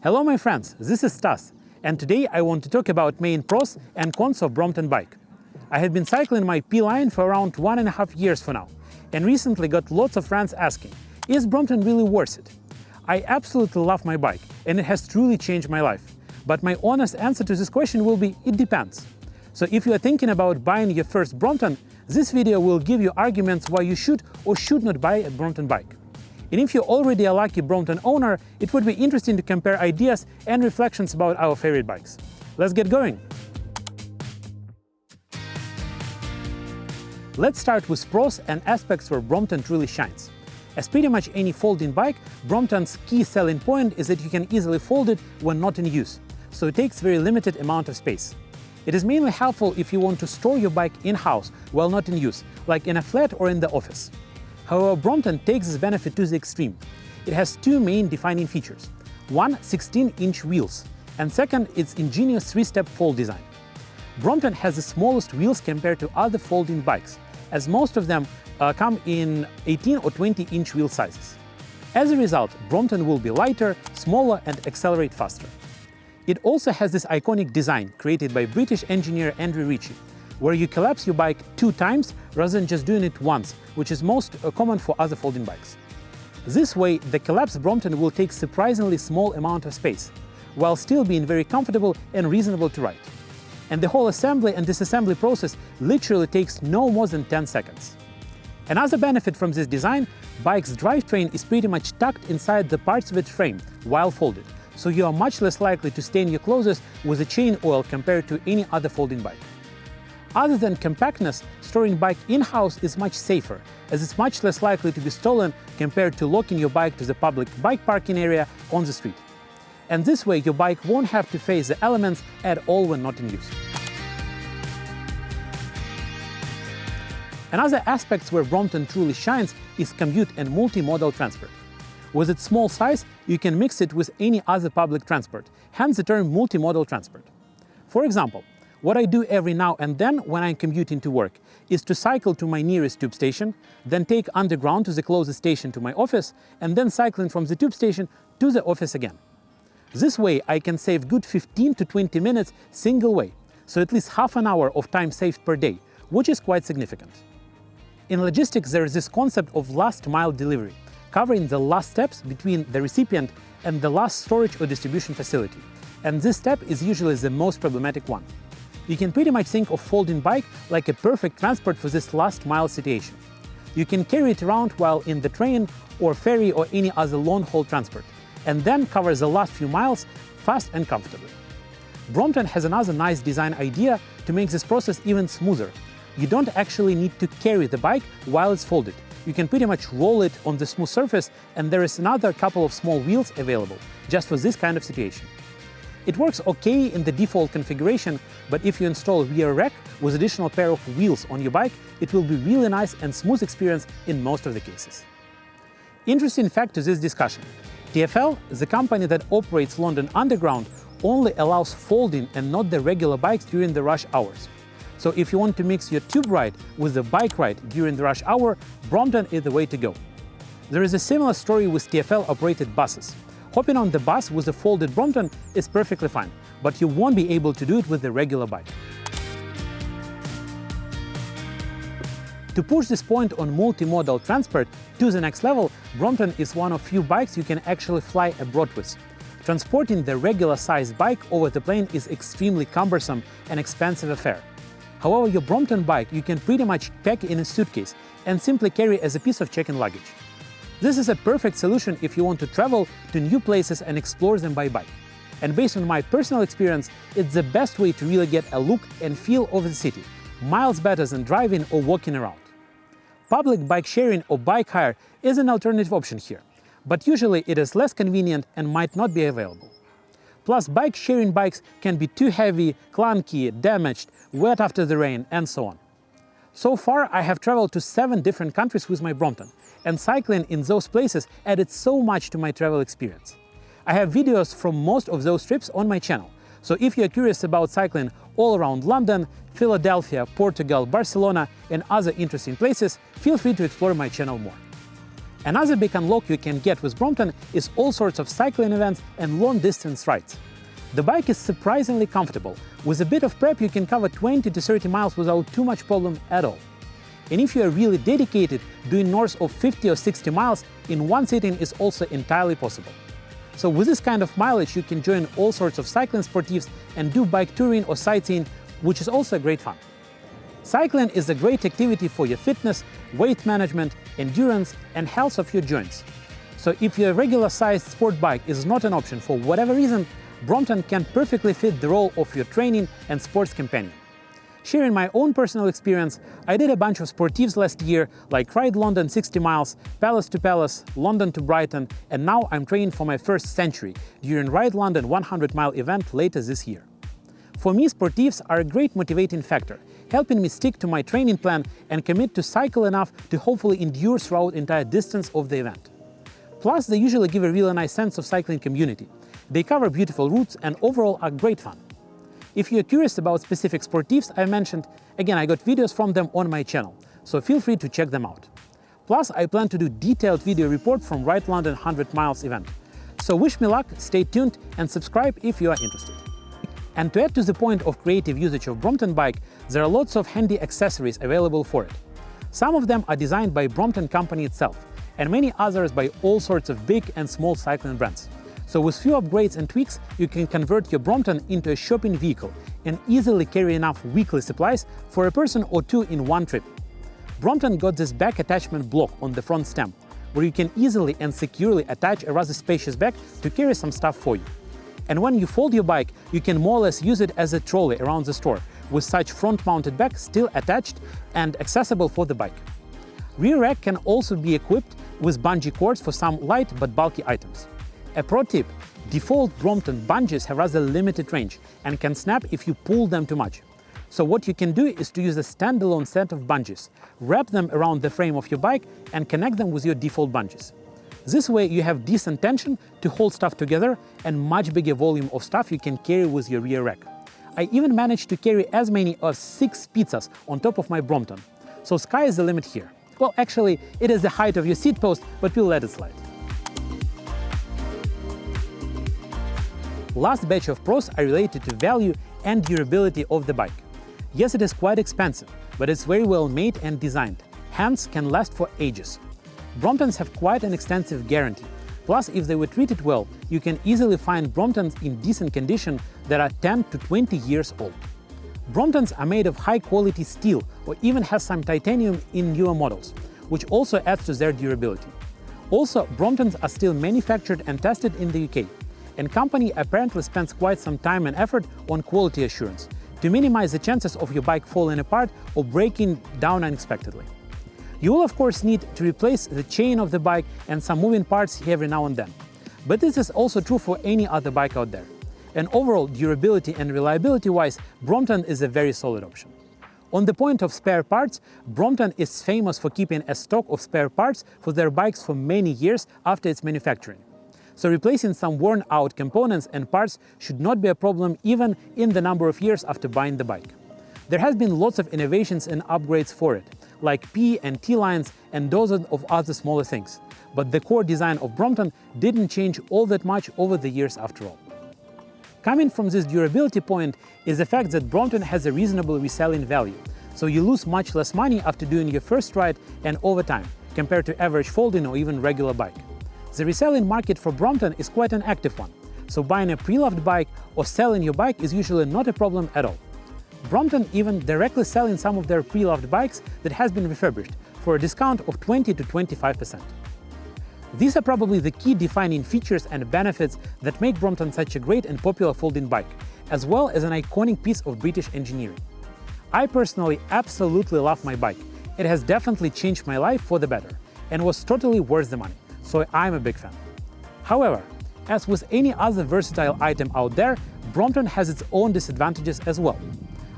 Hello my friends, this is Stas, and today I want to talk about main pros and cons of Brompton bike. I have been cycling my P-Line for around 1.5 years for now, and recently got lots of friends asking, is Brompton really worth it? I absolutely love my bike, and it has truly changed my life. But my honest answer to this question will be, it depends. So if you are thinking about buying your first Brompton, this video will give you arguments why you should or should not buy a Brompton bike. And if you're already a lucky Brompton owner, it would be interesting to compare ideas and reflections about our favorite bikes. Let's get going! Let's start with pros and aspects where Brompton truly shines. As pretty much any folding bike, Brompton's key selling point is that you can easily fold it when not in use, so it takes very limited amount of space. It is mainly helpful if you want to store your bike in-house while not in use, like in a flat or in the office. However, Brompton takes this benefit to the extreme. It has two main defining features. One, 16-inch wheels, and second, its ingenious three-step fold design. Brompton has the smallest wheels compared to other folding bikes, as most of them come in 18 or 20-inch wheel sizes. As a result, Brompton will be lighter, smaller, and accelerate faster. It also has this iconic design created by British engineer Andrew Ritchie, where you collapse your bike 2 times rather than just doing it once, which is most common for other folding bikes. This way, the collapsed Brompton will take surprisingly small amount of space, while still being very comfortable and reasonable to ride. And the whole assembly and disassembly process literally takes no more than 10 seconds. Another benefit from this design, bike's drivetrain is pretty much tucked inside the parts of its frame while folded, so you are much less likely to stain your clothes with a chain oil compared to any other folding bike. Other than compactness, storing bike in-house is much safer, as it's much less likely to be stolen compared to locking your bike to the public bike parking area on the street. And this way your bike won't have to face the elements at all when not in use. Another aspect where Brompton truly shines is commute and multimodal transport. With its small size, you can mix it with any other public transport, hence the term multimodal transport. For example, what I do every now and then when I'm commuting to work is to cycle to my nearest tube station, then take underground to the closest station to my office, and then cycling from the tube station to the office again. This way I can save good 15 to 20 minutes single way, so at least half an hour of time saved per day, which is quite significant. In logistics, there is this concept of last mile delivery, covering the last steps between the recipient and the last storage or distribution facility, and this step is usually the most problematic one. You can pretty much think of folding bike like a perfect transport for this last mile situation. You can carry it around while in the train or ferry or any other long-haul transport, and then cover the last few miles fast and comfortably. Brompton has another nice design idea to make this process even smoother. You don't actually need to carry the bike while it's folded. You can pretty much roll it on the smooth surface, and there is another couple of small wheels available just for this kind of situation. It works okay in the default configuration, but if you install a rear rack with additional pair of wheels on your bike, it will be really nice and smooth experience in most of the cases. Interesting fact to this discussion, TfL, the company that operates London Underground, only allows folding and not the regular bikes during the rush hours. So if you want to mix your tube ride with the bike ride during the rush hour, Brompton is the way to go. There is a similar story with TfL-operated buses. Hopping on the bus with a folded Brompton is perfectly fine, but you won't be able to do it with the regular bike. To push this point on multimodal transport to the next level, Brompton is one of few bikes you can actually fly abroad with. Transporting the regular-sized bike over the plane is extremely cumbersome and expensive affair. However, your Brompton bike you can pretty much pack in a suitcase and simply carry as a piece of check-in luggage. This is a perfect solution if you want to travel to new places and explore them by bike. And based on my personal experience, it's the best way to really get a look and feel of the city, miles better than driving or walking around. Public bike sharing or bike hire is an alternative option here, but usually it is less convenient and might not be available. Plus, bike sharing bikes can be too heavy, clunky, damaged, wet after the rain, and so on. So far, I have traveled to 7 different countries with my Brompton, and cycling in those places added so much to my travel experience. I have videos from most of those trips on my channel, so if you're curious about cycling all around London, Philadelphia, Portugal, Barcelona, and other interesting places, feel free to explore my channel more. Another big unlock you can get with Brompton is all sorts of cycling events and long-distance rides. The bike is surprisingly comfortable. With a bit of prep, you can cover 20 to 30 miles without too much problem at all. And if you are really dedicated, doing north of 50 or 60 miles in one sitting is also entirely possible. So with this kind of mileage, you can join all sorts of cycling sportives and do bike touring or sightseeing, which is also great fun. Cycling is a great activity for your fitness, weight management, endurance, and health of your joints. So if your regular-sized sport bike is not an option for whatever reason, Brompton can perfectly fit the role of your training and sports companion. Sharing my own personal experience, I did a bunch of sportives last year, like Ride London 60 miles, Palace to Palace, London to Brighton, and now I'm training for my first century during Ride London 100-mile event later this year. For me, sportives are a great motivating factor, helping me stick to my training plan and commit to cycle enough to hopefully endure throughout the entire distance of the event. Plus, they usually give a really nice sense of cycling community. They cover beautiful routes and overall are great fun. If you're curious about specific sportives I mentioned, again, I got videos from them on my channel, so feel free to check them out. Plus, I plan to do detailed video report from Ride London 100 miles event. So wish me luck, stay tuned and subscribe if you are interested. And to add to the point of creative usage of Brompton bike, there are lots of handy accessories available for it. Some of them are designed by Brompton company itself, and many others by all sorts of big and small cycling brands. So with few upgrades and tweaks, you can convert your Brompton into a shopping vehicle and easily carry enough weekly supplies for a person or two in one trip. Brompton got this back attachment block on the front stem, where you can easily and securely attach a rather spacious bag to carry some stuff for you. And when you fold your bike, you can more or less use it as a trolley around the store, with such front-mounted bag still attached and accessible for the bike. Rear rack can also be equipped with bungee cords for some light but bulky items. A pro tip: default Brompton bungees have rather limited range and can snap if you pull them too much. So what you can do is to use a standalone set of bungees, wrap them around the frame of your bike and connect them with your default bungees. This way you have decent tension to hold stuff together and much bigger volume of stuff you can carry with your rear rack. I even managed to carry as many as 6 pizzas on top of my Brompton. So sky is the limit here. Well, actually, it is the height of your seat post, but we'll let it slide. Last batch of pros are related to value and durability of the bike. Yes, it is quite expensive, but it's very well made and designed, hence can last for ages. Bromptons have quite an extensive guarantee. Plus, if they were treated well, you can easily find Bromptons in decent condition that are 10 to 20 years old. Bromptons are made of high-quality steel or even has some titanium in newer models, which also adds to their durability. Also, Bromptons are still manufactured and tested in the UK, and company apparently spends quite some time and effort on quality assurance to minimize the chances of your bike falling apart or breaking down unexpectedly. You will of course need to replace the chain of the bike and some moving parts every now and then. But this is also true for any other bike out there. And overall durability and reliability wise, Brompton is a very solid option. On the point of spare parts, Brompton is famous for keeping a stock of spare parts for their bikes for many years after its manufacturing. So replacing some worn out components and parts should not be a problem even in the number of years after buying the bike. There has been lots of innovations and upgrades for it, like P and T lines and dozens of other smaller things. But the core design of Brompton didn't change all that much over the years after all. Coming from this durability point is the fact that Brompton has a reasonable reselling value, so you lose much less money after doing your first ride and over time, compared to average folding or even regular bike. The reselling market for Brompton is quite an active one, so buying a pre-loved bike or selling your bike is usually not a problem at all. Brompton even directly selling some of their pre-loved bikes that has been refurbished for a discount of 20 to 25%. These are probably the key defining features and benefits that make Brompton such a great and popular folding bike, as well as an iconic piece of British engineering. I personally absolutely love my bike. It has definitely changed my life for the better and was totally worth the money, so I'm a big fan. However, as with any other versatile item out there, Brompton has its own disadvantages as well.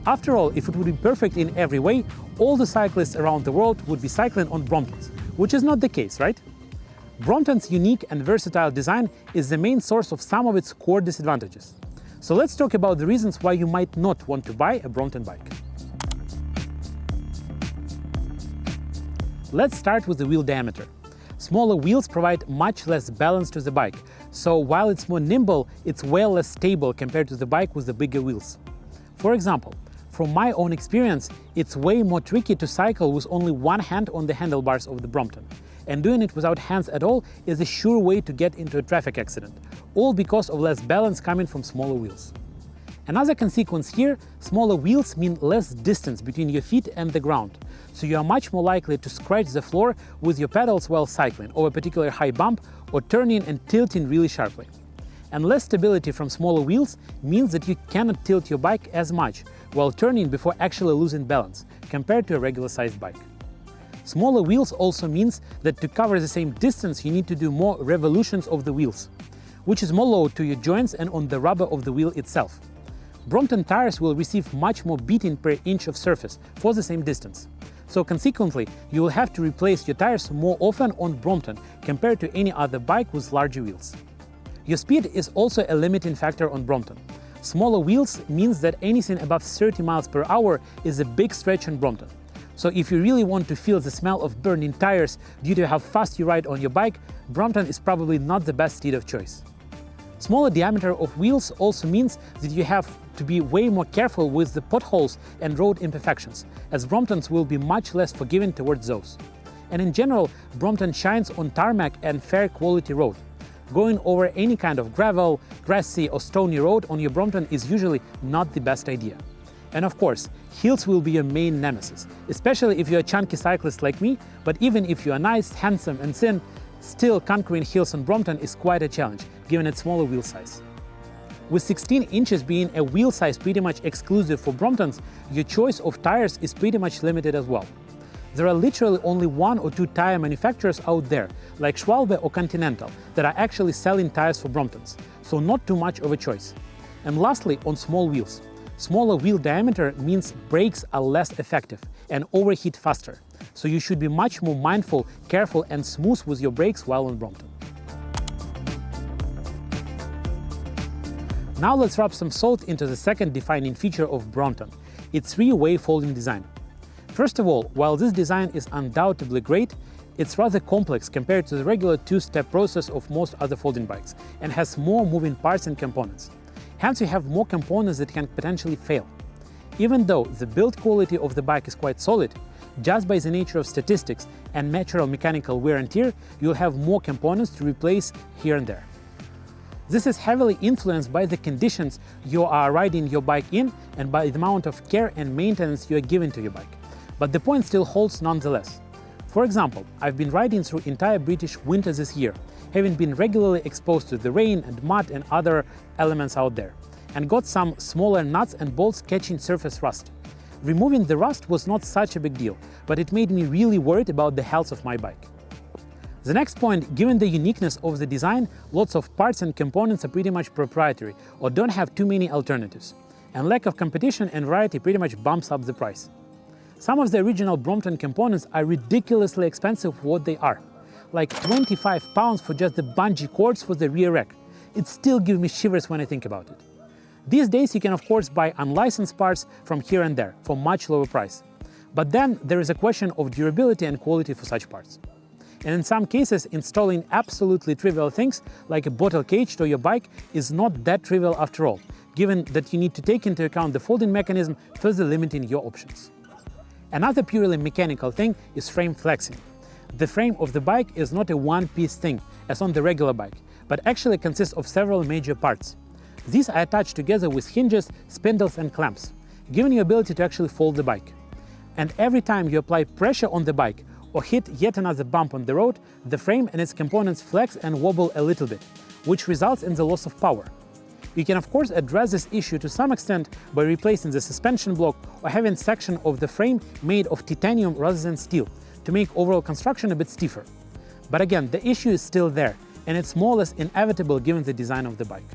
After all, if it would be perfect in every way, all the cyclists around the world would be cycling on Bromptons, which is not the case, right? Brompton's unique and versatile design is the main source of some of its core disadvantages. So let's talk about the reasons why you might not want to buy a Brompton bike. Let's start with the wheel diameter. Smaller wheels provide much less balance to the bike, so while it's more nimble, it's way less stable compared to the bike with the bigger wheels. For example, from my own experience, it's way more tricky to cycle with only one hand on the handlebars of the Brompton. And doing it without hands at all is a sure way to get into a traffic accident, all because of less balance coming from smaller wheels. Another consequence here, smaller wheels mean less distance between your feet and the ground, so you are much more likely to scratch the floor with your pedals while cycling over a particular high bump or turning and tilting really sharply. And less stability from smaller wheels means that you cannot tilt your bike as much while turning before actually losing balance, compared to a regular-sized bike. Smaller wheels also means that to cover the same distance you need to do more revolutions of the wheels, which is more load to your joints and on the rubber of the wheel itself. Brompton tires will receive much more beating per inch of surface for the same distance. So consequently, you will have to replace your tires more often on Brompton compared to any other bike with larger wheels. Your speed is also a limiting factor on Brompton. Smaller wheels means that anything above 30 miles per hour is a big stretch on Brompton. So if you really want to feel the smell of burning tires due to how fast you ride on your bike, Brompton is probably not the best steed of choice. Smaller diameter of wheels also means that you have to be way more careful with the potholes and road imperfections, as Bromptons will be much less forgiving towards those. And in general, Brompton shines on tarmac and fair quality road. Going over any kind of gravel, grassy or stony road on your Brompton is usually not the best idea. And of course, hills will be your main nemesis, especially if you're a chunky cyclist like me, but even if you are nice, handsome and thin, still conquering hills on Brompton is quite a challenge, given its smaller wheel size. With 16 inches being a wheel size pretty much exclusive for Bromptons, your choice of tires is pretty much limited as well. There are literally only 1 or 2 tire manufacturers out there, like Schwalbe or Continental, that are actually selling tires for Bromptons, so not too much of a choice. And lastly, on small wheels. Smaller wheel diameter means brakes are less effective and overheat faster, so you should be much more mindful, careful and smooth with your brakes while on Brompton. Now let's rub some salt into the second defining feature of Brompton, its three-way folding design. First of all, while this design is undoubtedly great, it's rather complex compared to the regular two-step process of most other folding bikes and has more moving parts and components. Hence, you have more components that can potentially fail. Even though the build quality of the bike is quite solid, just by the nature of statistics and natural mechanical wear and tear, you'll have more components to replace here and there. This is heavily influenced by the conditions you are riding your bike in and by the amount of care and maintenance you are giving to your bike. But the point still holds nonetheless. For example, I've been riding through entire British winter this year, having been regularly exposed to the rain and mud and other elements out there, and got some smaller nuts and bolts catching surface rust. Removing the rust was not such a big deal, but it made me really worried about the health of my bike. The next point, given the uniqueness of the design, lots of parts and components are pretty much proprietary or don't have too many alternatives, and lack of competition and variety pretty much bumps up the price. Some of the original Brompton components are ridiculously expensive for what they are, like £25 for just the bungee cords for the rear rack. It still gives me shivers when I think about it. These days you can of course buy unlicensed parts from here and there for much lower price. But then there is a question of durability and quality for such parts. And in some cases, installing absolutely trivial things like a bottle cage to your bike is not that trivial after all, given that you need to take into account the folding mechanism, further limiting your options. Another purely mechanical thing is frame flexing. The frame of the bike is not a one-piece thing, as on the regular bike, but actually consists of several major parts. These are attached together with hinges, spindles and clamps, giving you ability to actually fold the bike. And every time you apply pressure on the bike or hit yet another bump on the road, the frame and its components flex and wobble a little bit, which results in the loss of power. You can of course address this issue to some extent by replacing the suspension block or having a section of the frame made of titanium rather than steel to make overall construction a bit stiffer. But again, the issue is still there, and it's more or less inevitable given the design of the bike.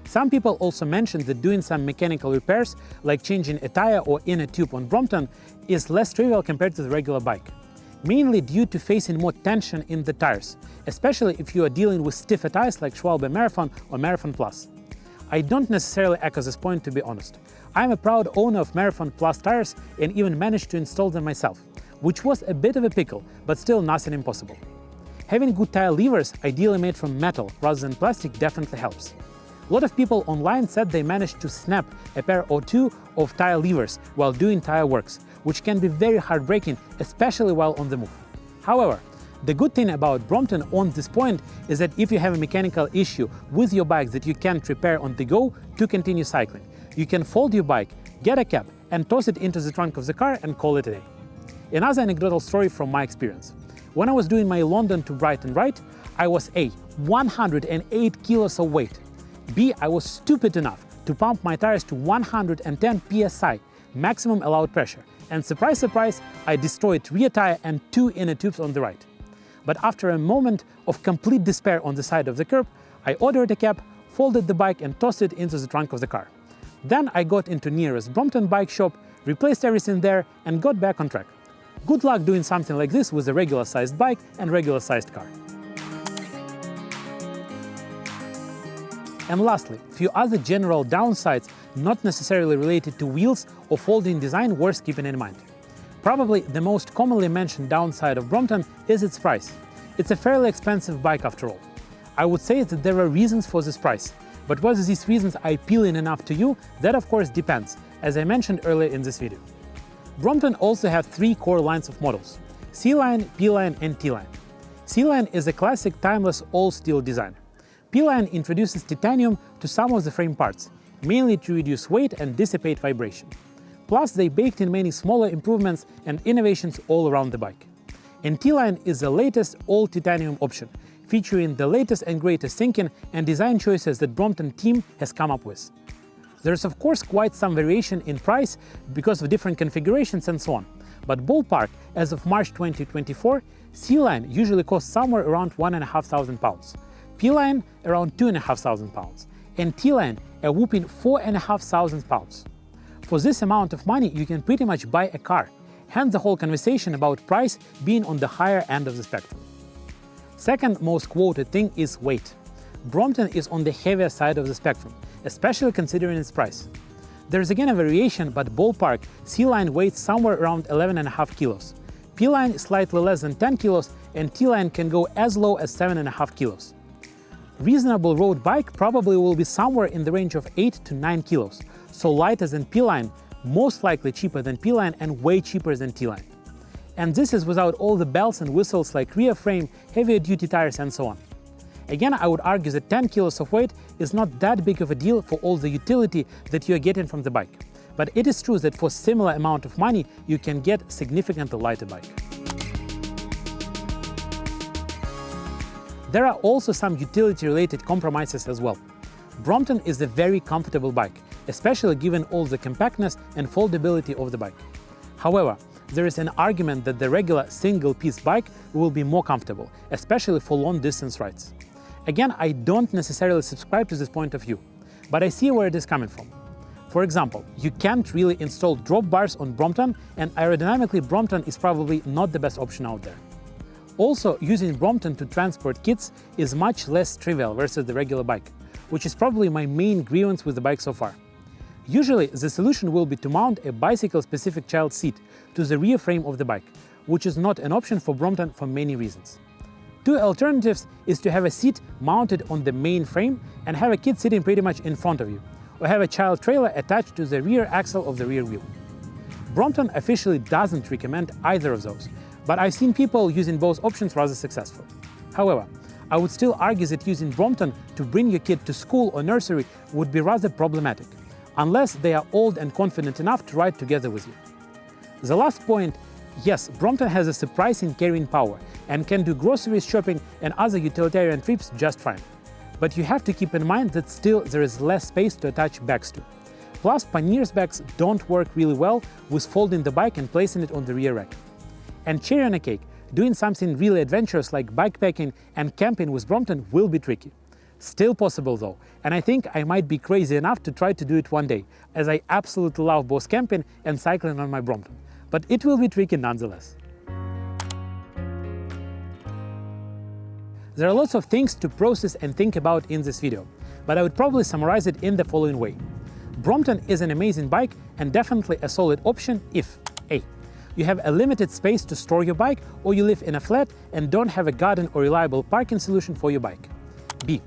Some people also mentioned that doing some mechanical repairs, like changing a tire or inner tube on Brompton, is less trivial compared to the regular bike, mainly due to facing more tension in the tires, especially if you are dealing with stiffer tires like Schwalbe Marathon or Marathon Plus. I don't necessarily echo this point, to be honest. I'm a proud owner of Marathon Plus tires and even managed to install them myself, which was a bit of a pickle, but still nothing impossible. Having good tire levers, ideally made from metal rather than plastic, definitely helps. A lot of people online said they managed to snap a pair or two of tire levers while doing tire works, which can be very heartbreaking, especially while on the move. However, the good thing about Brompton on this point is that if you have a mechanical issue with your bike that you can't repair on the go to continue cycling, you can fold your bike, get a cap, and toss it into the trunk of the car and call it a day. Another anecdotal story from my experience. When I was doing my London to Brighton ride, I was A, 108 kilos of weight, B, I was stupid enough to pump my tires to 110 psi, maximum allowed pressure, and surprise, surprise, I destroyed rear tire and 2 inner tubes on the right. But after a moment of complete despair on the side of the curb, I ordered a cap, folded the bike and tossed it into the trunk of the car. Then I got into nearest Brompton bike shop, replaced everything there and got back on track. Good luck doing something like this with a regular-sized bike and regular-sized car. And lastly, a few other general downsides not necessarily related to wheels or folding design worth keeping in mind. Probably the most commonly mentioned downside of Brompton is its price. It's a fairly expensive bike after all. I would say that there are reasons for this price, but whether these reasons are appealing enough to you, that of course depends, as I mentioned earlier in this video. Brompton also have 3 core lines of models: C-Line, P-Line and T-Line. C-Line is a classic timeless all-steel design. P-Line introduces titanium to some of the frame parts, mainly to reduce weight and dissipate vibration. Plus, they baked in many smaller improvements and innovations all around the bike. And T-Line is the latest all-titanium option, featuring the latest and greatest thinking and design choices that Brompton team has come up with. There's of course quite some variation in price because of different configurations and so on, but ballpark, as of March 2024, C-Line usually costs somewhere around £1,500, P-Line around £2,500, and T-Line a whopping £4,500. For this amount of money, you can pretty much buy a car, hence the whole conversation about price being on the higher end of the spectrum. Second most quoted thing is weight. Brompton is on the heavier side of the spectrum, especially considering its price. There's again a variation, but ballpark, C-Line weighs somewhere around 11.5 kilos, P-Line slightly less than 10 kilos, and T-Line can go as low as 7.5 kilos. Reasonable road bike probably will be somewhere in the range of 8 to 9 kilos, so lighter than P-Line, most likely cheaper than P-Line and way cheaper than T-Line. And this is without all the bells and whistles like rear frame, heavier duty tires and so on. Again, I would argue that 10 kilos of weight is not that big of a deal for all the utility that you are getting from the bike. But it is true that for similar amount of money, you can get significantly lighter bike. There are also some utility-related compromises as well. Brompton is a very comfortable bike, especially given all the compactness and foldability of the bike. However, there is an argument that the regular single-piece bike will be more comfortable, especially for long-distance rides. Again, I don't necessarily subscribe to this point of view, but I see where it is coming from. For example, you can't really install drop bars on Brompton, and aerodynamically Brompton is probably not the best option out there. Also, using Brompton to transport kids is much less trivial versus the regular bike, which is probably my main grievance with the bike so far. Usually, the solution will be to mount a bicycle-specific child seat to the rear frame of the bike, which is not an option for Brompton for many reasons. Two alternatives is to have a seat mounted on the main frame and have a kid sitting pretty much in front of you, or have a child trailer attached to the rear axle of the rear wheel. Brompton officially doesn't recommend either of those, but I've seen people using both options rather successfully. However, I would still argue that using Brompton to bring your kid to school or nursery would be rather problematic, unless they are old and confident enough to ride together with you. The last point, yes, Brompton has a surprising carrying power and can do groceries shopping and other utilitarian trips just fine. But you have to keep in mind that still there is less space to attach bags to. Plus, panniers bags don't work really well with folding the bike and placing it on the rear rack. And cherry on a cake, doing something really adventurous like bikepacking and camping with Brompton will be tricky. Still possible though, and I think I might be crazy enough to try to do it one day, as I absolutely love both camping and cycling on my Brompton. But it will be tricky nonetheless. There are lots of things to process and think about in this video, but I would probably summarize it in the following way. Brompton is an amazing bike and definitely a solid option if A. You have a limited space to store your bike, or you live in a flat and don't have a garden or reliable parking solution for your bike. B.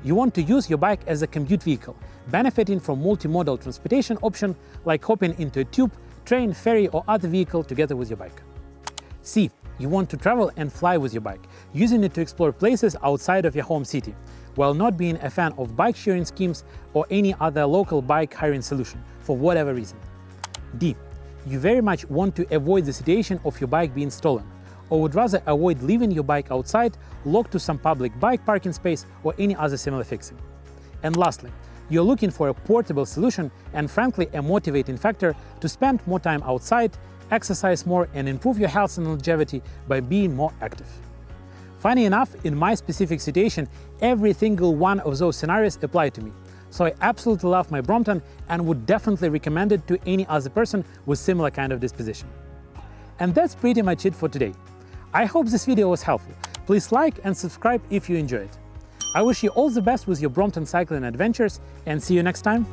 You want to use your bike as a commute vehicle, benefiting from multimodal transportation option like hopping into a tube, train, ferry or other vehicle together with your bike. C. You want to travel and fly with your bike, using it to explore places outside of your home city, while not being a fan of bike sharing schemes or any other local bike hiring solution, for whatever reason. D. You very much want to avoid the situation of your bike being stolen, or would rather avoid leaving your bike outside, locked to some public bike parking space or any other similar fixing. And lastly, you're looking for a portable solution and frankly a motivating factor to spend more time outside, exercise more and improve your health and longevity by being more active. Funny enough, in my specific situation, every single one of those scenarios apply to me. So I absolutely love my Brompton and would definitely recommend it to any other person with similar kind of disposition. And that's pretty much it for today. I hope this video was helpful. Please like and subscribe if you enjoyed it. I wish you all the best with your Brompton cycling adventures and see you next time.